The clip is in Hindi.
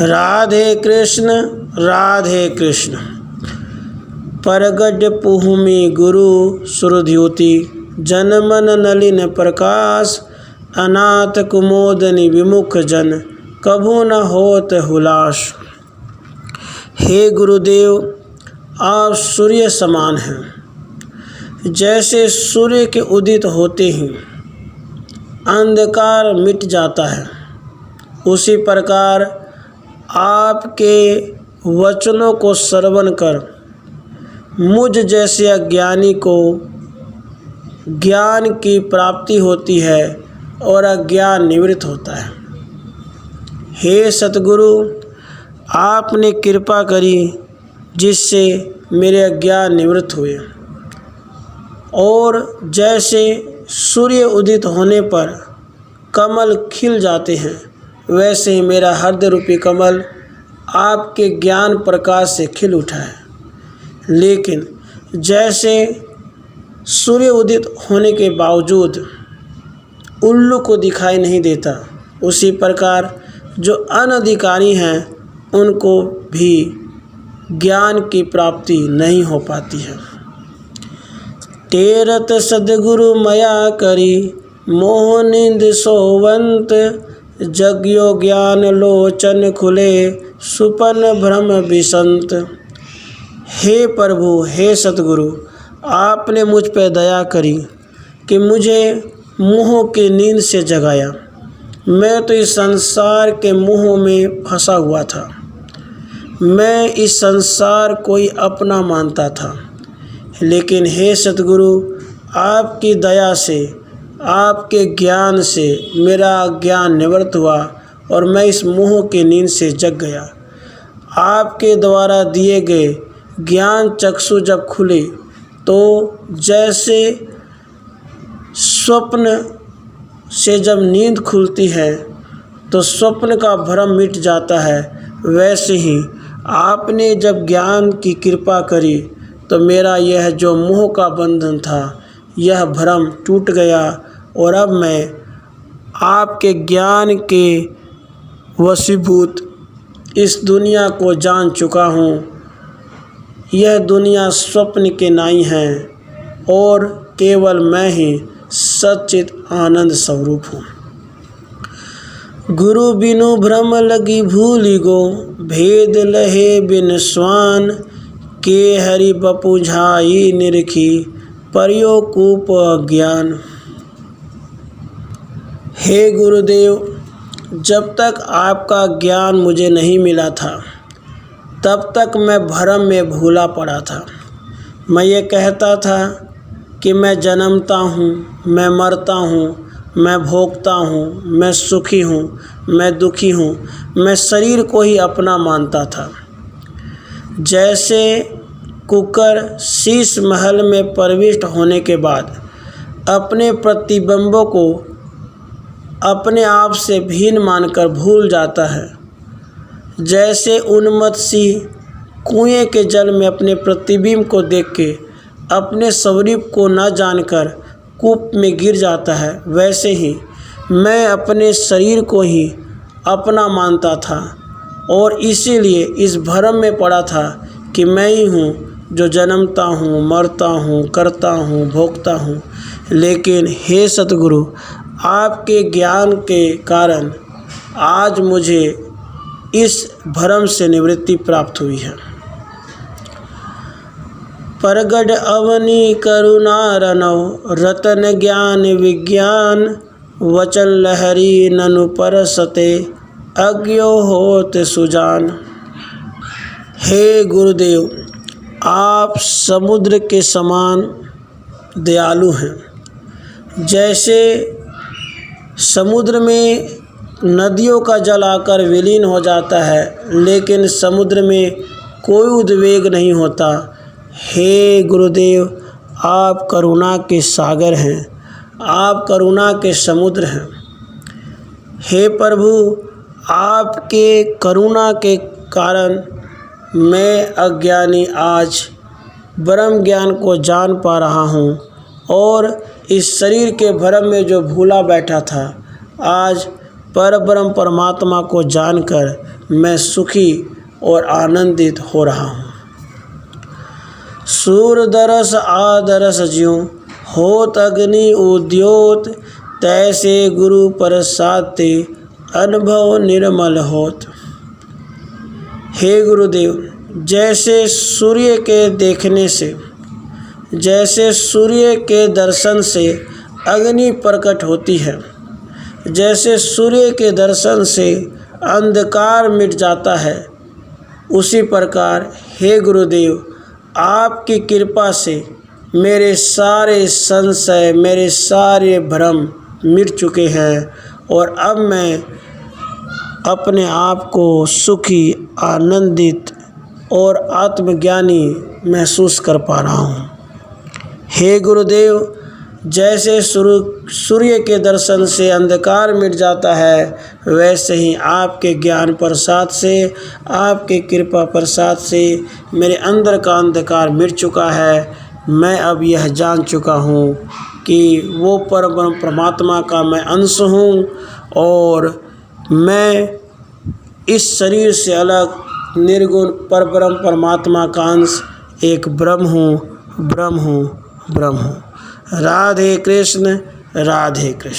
राधे कृष्ण राधे कृष्ण। परगड्य पुहुमि गुरु सुरद्योति जनमन नलिन प्रकाश अनाथ कुमोदनि विमुख जन कभू न होत हुलास। हे गुरुदेव, आप सूर्य समान हैं। जैसे सूर्य के उदित होते ही अंधकार मिट जाता है, उसी प्रकार आपके वचनों को श्रवण कर मुझ जैसे अज्ञानी को ज्ञान की प्राप्ति होती है और अज्ञान निवृत्त होता है। हे सतगुरु, आपने कृपा करी जिससे मेरे अज्ञान निवृत्त हुए, और जैसे सूर्य उदित होने पर कमल खिल जाते हैं, वैसे ही मेरा हृदय रूपी कमल आपके ज्ञान प्रकाश से खिल उठा है। लेकिन जैसे सूर्य उदित होने के बावजूद उल्लू को दिखाई नहीं देता, उसी प्रकार जो अनधिकारी हैं उनको भी ज्ञान की प्राप्ति नहीं हो पाती है। तेरत सद्गुरु मया करी मोह निंद सोवंत जग्यो ज्ञान लोचन खुले सुपन भ्रम विसंत। हे प्रभु, हे सतगुरु, आपने मुझ पर दया करी कि मुझे मोह की नींद से जगाया। मैं तो इस संसार के मोह में फंसा हुआ था। मैं इस संसार को ही अपना मानता था, लेकिन हे सतगुरु, आपकी दया से, आपके ज्ञान से मेरा ज्ञान निवृत्त हुआ और मैं इस मोह की नींद से जग गया। आपके द्वारा दिए गए ज्ञान चक्षु जब खुले तो जैसे स्वप्न से जब नींद खुलती है तो स्वप्न का भ्रम मिट जाता है, वैसे ही आपने जब ज्ञान की कृपा करी तो मेरा यह जो मोह का बंधन था, यह भ्रम टूट गया और अब मैं आपके ज्ञान के वशीभूत इस दुनिया को जान चुका हूँ। यह दुनिया स्वप्न के नाई है और केवल मैं ही सच्चित आनंद स्वरूप हूँ। गुरु बिनु भ्रम लगी भूली गो भेद लहे बिन स्वान के हरि बपुझाई निरखी परियो कूप अज्ञान। हे गुरुदेव, जब तक आपका ज्ञान मुझे नहीं मिला था तब तक मैं भ्रम में भूला पड़ा था। मैं ये कहता था कि मैं जन्मता हूँ, मैं मरता हूँ, मैं भोगता हूँ, मैं सुखी हूँ, मैं दुखी हूँ। मैं शरीर को ही अपना मानता था। जैसे कुकर शीश महल में प्रविष्ट होने के बाद अपने प्रतिबिंबों को अपने आप से भिन्न मानकर भूल जाता है, जैसे उन्मत्त सिंह कुएं के जल में अपने प्रतिबिंब को देख के अपने स्वरूप को न जानकर कूप में गिर जाता है, वैसे ही मैं अपने शरीर को ही अपना मानता था और इसीलिए इस भ्रम में पड़ा था कि मैं ही हूँ जो जन्मता हूँ, मरता हूँ, करता हूँ, भोगता हूँ। लेकिन हे सतगुरु, आपके ज्ञान के कारण आज मुझे इस भ्रम से निवृत्ति प्राप्त हुई है। परगड अवनी करुणा रनौ रतन ज्ञान विज्ञान वचन लहरी ननु परसते अज्ञो होत सुजान। हे गुरुदेव, आप समुद्र के समान दयालु हैं। जैसे समुद्र में नदियों का जल आकर विलीन हो जाता है, लेकिन समुद्र में कोई उद्वेग नहीं होता। हे गुरुदेव, आप करुणा के सागर हैं, आप करुणा के समुद्र हैं। हे प्रभु, आपके करुणा के कारण मैं अज्ञानी आज ब्रह्म ज्ञान को जान पा रहा हूँ और इस शरीर के भ्रम में जो भूला बैठा था, आज परब्रह्म परमात्मा को जानकर मैं सुखी और आनंदित हो रहा हूँ। सूरदरस आदरस ज्यों होत अग्नि उद्योत, तैसे गुरु प्रसाद ते अनुभव निर्मल होत। हे गुरुदेव, जैसे सूर्य के देखने से, जैसे सूर्य के दर्शन से अग्नि प्रकट होती है, जैसे सूर्य के दर्शन से अंधकार मिट जाता है, उसी प्रकार हे गुरुदेव, आपकी कृपा से मेरे सारे संशय, मेरे सारे भ्रम मिट चुके हैं और अब मैं अपने आप को सुखी, आनंदित और आत्मज्ञानी महसूस कर पा रहा हूँ। हे गुरुदेव, जैसे सूर्य के दर्शन से अंधकार मिट जाता है, वैसे ही आपके ज्ञान प्रसाद से, आपके कृपा प्रसाद से मेरे अंदर का अंधकार मिट चुका है। मैं अब यह जान चुका हूँ कि वो परम परमात्मा का मैं अंश हूँ और मैं इस शरीर से अलग निर्गुण परब्रह्म परमात्मा का अंश एक ब्रह्म हूँ, ब्रह्म हूँ, ब्रह्म हूँ। राधे कृष्ण, राधे कृष्ण।